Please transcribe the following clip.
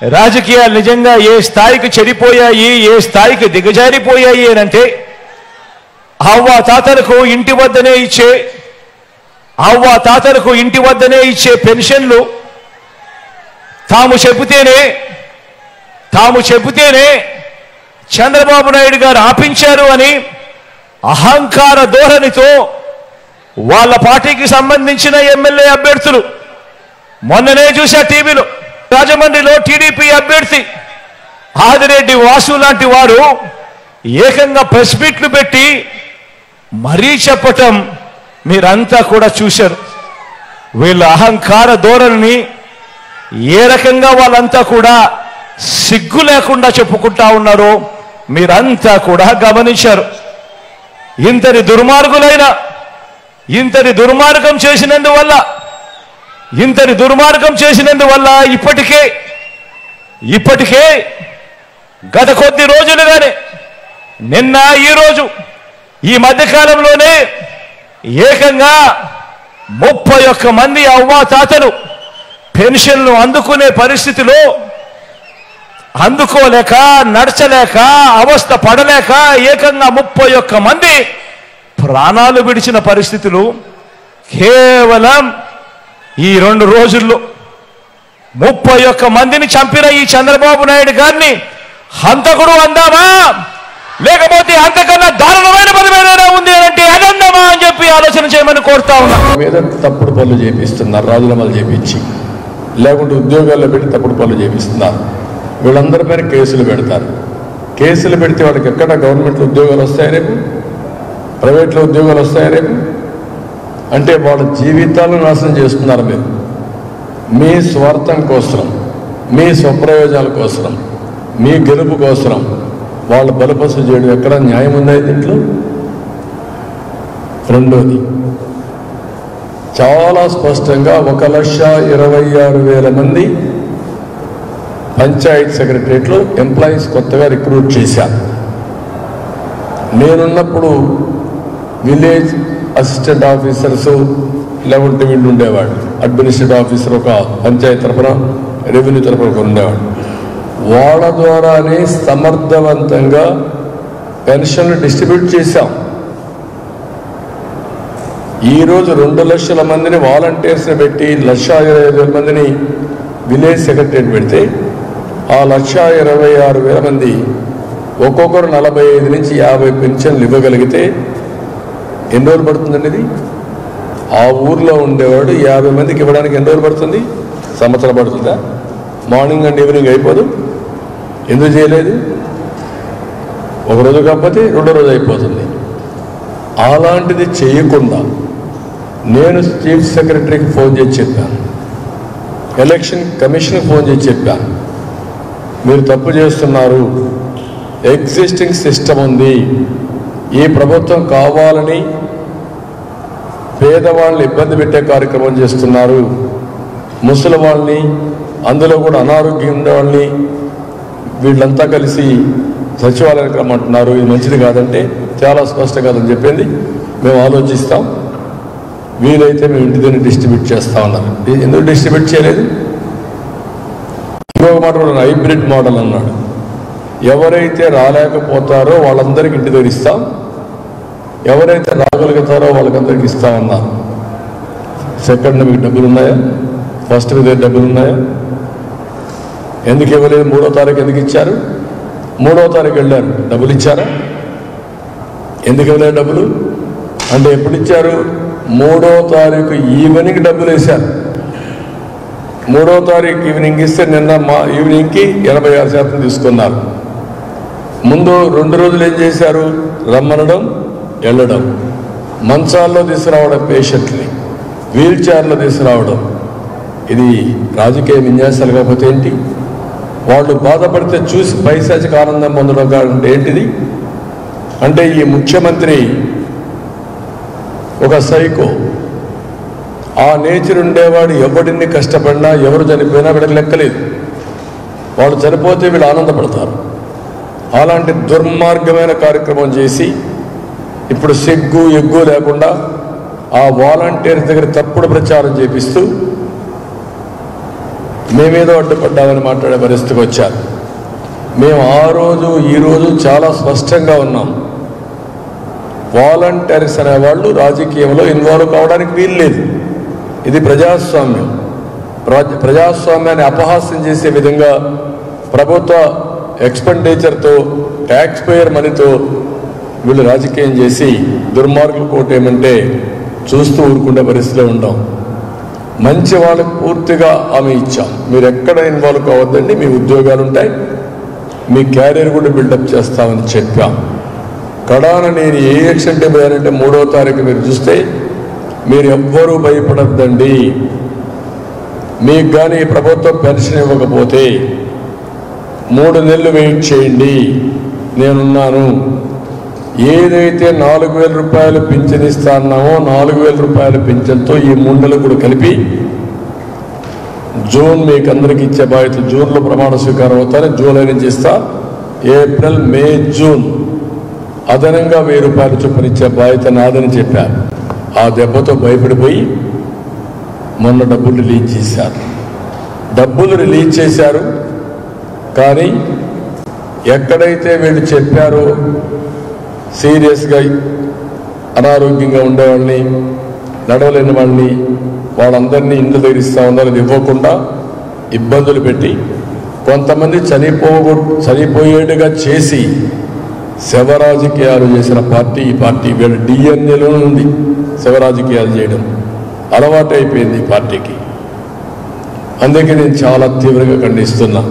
రాజకీయాలు నిజంగా ఏ స్థాయికి చెడిపోయాయి, ఏ స్థాయికి దిగజారిపోయాయి అంటే అవ్వ తాతలకు ఇంటి వద్దనే ఇచ్చే పెన్షన్లు తాము చెబితేనే చంద్రబాబు నాయుడు గారు ఆపించారు అని అహంకార ధోరణితో వాళ్ళ పార్టీకి సంబంధించిన ఎమ్మెల్యే అభ్యర్థులు మొన్ననే చూసా టీవీలో రాజమండ్రిలో టీడీపీ అభ్యర్థి ఆదిరెడ్డి వాసు లాంటి వారు ఏకంగా ప్రెస్ మీట్లు పెట్టి మరీ చెప్పటం మీరంతా కూడా చూశారు. వీళ్ళ అహంకార ధోరణిని ఏ రకంగా వాళ్ళంతా కూడా సిగ్గు లేకుండా చెప్పుకుంటా ఉన్నారో మీరంతా కూడా గమనించారు. ఇంతటి దుర్మార్గం చేసినందువల్ల ఇప్పటికే గత కొద్ది రోజులుగానే నిన్న ఈరోజు ఈ మధ్యకాలంలోనే ఏకంగా 31 మంది అవ్వాతాతలు పెన్షన్లు అందుకునే పరిస్థితిలో అందుకోలేక నడచలేక అవస్థ పడలేక ఏకంగా 31 మంది ప్రాణాలు విడిచిన పరిస్థితులు కేవలం ఈ 2 రోజుల్లో 31 మందిని చంపిన ఈ చంద్రబాబు నాయుడు గారిని హంతకుడు అందామా, లేకపోతే అంతకన్నా దారుణమైన పదవేదైనా ఉంది అంటే అదందామా అని చెప్పి ఆలోచన చేయమని కోరుతా ఉన్నా. మీద తప్పుడు పనులు చేపిస్తున్నారు, రాజీనామాలు చేపించి, లేకుంటే ఉద్యోగాల్లో పెట్టి తప్పుడు పనులు చేపిస్తున్నారు. వీళ్ళందరి పైన కేసులు పెడతారు. కేసులు పెడితే వాళ్ళకి ఎక్కడ గవర్నమెంట్లో ఉద్యోగాలు వస్తాయి రేపు, ప్రైవేట్లో ఉద్యోగాలు వస్తాయి రేపు అంటే వాళ్ళ జీవితాలను నాశనం చేస్తున్నారు. మీరు మీ స్వార్థం కోసం, మీ స్వప్రయోజనాల కోసం, మీ గెలుపు కోసం వాళ్ళు బలపసు చేయడం ఎక్కడ న్యాయం ఉందా దీంట్లో? రెండోది, చాలా స్పష్టంగా 1,26,000 మంది పంచాయత్ సెక్రటరియట్లో ఎంప్లాయీస్ కొత్తగా రిక్రూట్ చేశారు. నేనున్నప్పుడు విలేజ్ అసిస్టెంట్ ఆఫీసర్స్ లేకుంటే వీళ్ళు ఉండేవాడు, అడ్మినిస్ట్రేటివ్ ఆఫీసర్ ఒక పంచాయతీ తరఫున, రెవెన్యూ తరఫున ఒకరు ఉండేవాడు. వాళ్ళ ద్వారానే సమర్థవంతంగా పెన్షన్లు డిస్ట్రిబ్యూట్ చేశాం. ఈరోజు 2 లక్షల మందిని వాలంటీర్స్ని పెట్టి 1,25,000 మందిని విలేజ్ సెక్రటరీని పెడితే ఆ 1,26,000 మంది ఒక్కొక్కరు 45 నుంచి 50 పెన్షన్లు ఇవ్వగలిగితే ఎన్ని రోజులు పడుతుందండి? ఇది ఆ ఊర్లో ఉండేవాడు 50 మందికి ఇవ్వడానికి ఎన్ని రోజులు పడుతుంది? సంవత్సరం పడుతుందా? మార్నింగ్ అండ్ ఈవినింగ్ అయిపోదు. ఎందుకు చేయలేదు? ఒకరోజు కాకపోతే 2వ రోజు అయిపోతుంది. అలాంటిది చేయకుండా నేను చీఫ్ సెక్రటరీకి ఫోన్ చేసి చెప్పాను, ఎలక్షన్ కమిషన్కి ఫోన్ చేసి చెప్పాను, మీరు తప్పు చేస్తున్నారు, ఎగ్జిస్టింగ్ సిస్టమ్ ఉంది, ఈ ప్రభుత్వం కావాలని పేదవాళ్ళని ఇబ్బంది పెట్టే కార్యక్రమం చేస్తున్నారు, ముసలి వాళ్ళని, అందులో కూడా అనారోగ్యం ఉండే వాళ్ళని వీళ్ళంతా కలిసి సచివాలయానికి రమ్మంటున్నారు, ఇది మంచిది కాదంటే చాలా స్పష్టం కాదని చెప్పింది. మేము ఆలోచిస్తాం, వీలైతే మేము ఇంటి దగ్గర డిస్ట్రిబ్యూట్ చేస్తా ఉన్నారు. ఎందుకు డిస్ట్రిబ్యూట్ చేయలేదు? ఇంకొక మాట కూడా హైబ్రిడ్ మోడల్ అన్నాడు. ఎవరైతే రాలేకపోతారో వాళ్ళందరికీ ఇంటి దగ్గర ఇస్తాం, ఎవరైతే రాగలుగుతారో వాళ్ళకందరికీ ఇస్తామన్నారు. సెకండ్ మీకు డబ్బులు ఉన్నాయా? ఫస్ట్ మీ దగ్గర డబ్బులు ఉన్నాయా? ఎందుకు ఇవ్వలేదు? 3వ తారీఖు ఎందుకు ఇచ్చారు? 3వ తారీఖు వెళ్ళారు, డబ్బులు ఇచ్చారా? ఎందుకు ఇవ్వలేదు డబ్బులు? అంటే ఎప్పుడు ఇచ్చారు? 3వ తారీఖు ఈవినింగ్ డబ్బులు వేశారు. 3వ తారీఖు ఈవినింగ్ ఇస్తే నిన్న ఈవినింగ్కి 86% తీసుకున్నారు. ముందు 2 రోజులు ఏం చేశారు? రమ్మనడం, వెళ్ళడం, మంచాల్లో తీసుకురావడం, పేషెంట్ని వీల్ చైర్లో తీసుకురావడం. ఇది రాజకీయ విన్యాసాలు కాకపోతే ఏంటి? వాళ్ళు బాధపడితే చూసి పైశాచిక ఆనందం పొందడం కాదంటే ఏంటిది? అంటే ఈ ముఖ్యమంత్రి ఒక సైకో. ఆ నేచర్ ఉండేవాడు ఎవడిని కష్టపడినా, ఎవరు చనిపోయినా వీళ్ళకి లెక్కలేదు. వాళ్ళు చనిపోతే వీళ్ళు ఆనందపడతారు. అలాంటి దుర్మార్గమైన కార్యక్రమం చేసి ఇప్పుడు సిగ్గు ఎగ్గు లేకుండా ఆ వాలంటీర్స్ దగ్గర తప్పుడు ప్రచారం చేపిస్తూ మేమేదో అడ్డుపడ్డామని మాట్లాడే పరిస్థితికి వచ్చారు. మేము ఆ రోజు ఈ రోజు చాలా స్పష్టంగా ఉన్నాం. వాలంటీర్స్ అనేవాళ్ళు రాజకీయంలో ఇన్వాల్వ్ కావడానికి వీల్లేదు. ఇది ప్రజాస్వామ్యం. ప్రజాస్వామ్యాన్ని అపహాస్యం చేసే విధంగా ప్రభుత్వ ఎక్స్పెండిచర్తో ట్యాక్స్ పేయర్ మనీతో వీళ్ళు రాజకీయం చేసి దుర్మార్గులు కోటేమంటే చూస్తూ ఊరుకునే పరిస్థితిలో ఉంటాం. మంచి వాళ్ళకు పూర్తిగా హామీ ఇచ్చాం. మీరు ఎక్కడ ఇన్వాల్వ్ కావద్దండి, మీ ఉద్యోగాలు ఉంటాయి, మీ క్యారియర్ కూడా బిల్డప్ చేస్తామని చెప్పాం. కడాన నేను ఏ యాక్షన్ టేబుల్ అంటే 3వ తారీఖు మీరు చూస్తే మీరు ఎవ్వరూ భయపడద్దండి. మీకు కానీ ప్రభుత్వం పెన్షన్ ఇవ్వకపోతే 3 నెలలు వెయిట్ చేయండి, నేనున్నాను. ఏదైతే 4,000 రూపాయలు పింఛన్ ఇస్తా అన్నామో 4,000 రూపాయల పింఛన్తో ఈ 3 నెలలు కూడా కలిపి జూన్ మీకు అందరికి ఇచ్చే బాధ్యత. జూన్లో ప్రమాణ స్వీకారం అవుతారు, జూలై నుంచి ఇస్తా. ఏప్రిల్, మే, జూన్ అదనంగా 1,000 రూపాయలు చొప్పున ఇచ్చే బాధ్యత నాదని చెప్పారు. ఆ దెబ్బతో భయపడిపోయి మొన్న డబ్బులు రిలీజ్ చేశారు. డబ్బులు రిలీజ్ చేశారు, కానీ ఎక్కడైతే వీళ్ళు చెప్పారో సీరియస్గా అనారోగ్యంగా ఉండేవాళ్ళని, నడవలేని వాళ్ళని, వాళ్ళందరినీ ఇండ్ల దగ్గర ఇస్తా ఉన్నారు. అది ఇవ్వకుండా ఇబ్బందులు పెట్టి కొంతమంది చనిపోయేట్టుగా చేసి శవ రాజకీయాలు చేసిన పార్టీ ఈ పార్టీ. వీళ్ళ డిఎన్ఏలో ఉంది శవ రాజకీయాలు చేయడం, అలవాటు అయిపోయింది ఈ పార్టీకి. అందుకే నేను చాలా తీవ్రంగా ఖండిస్తున్నా.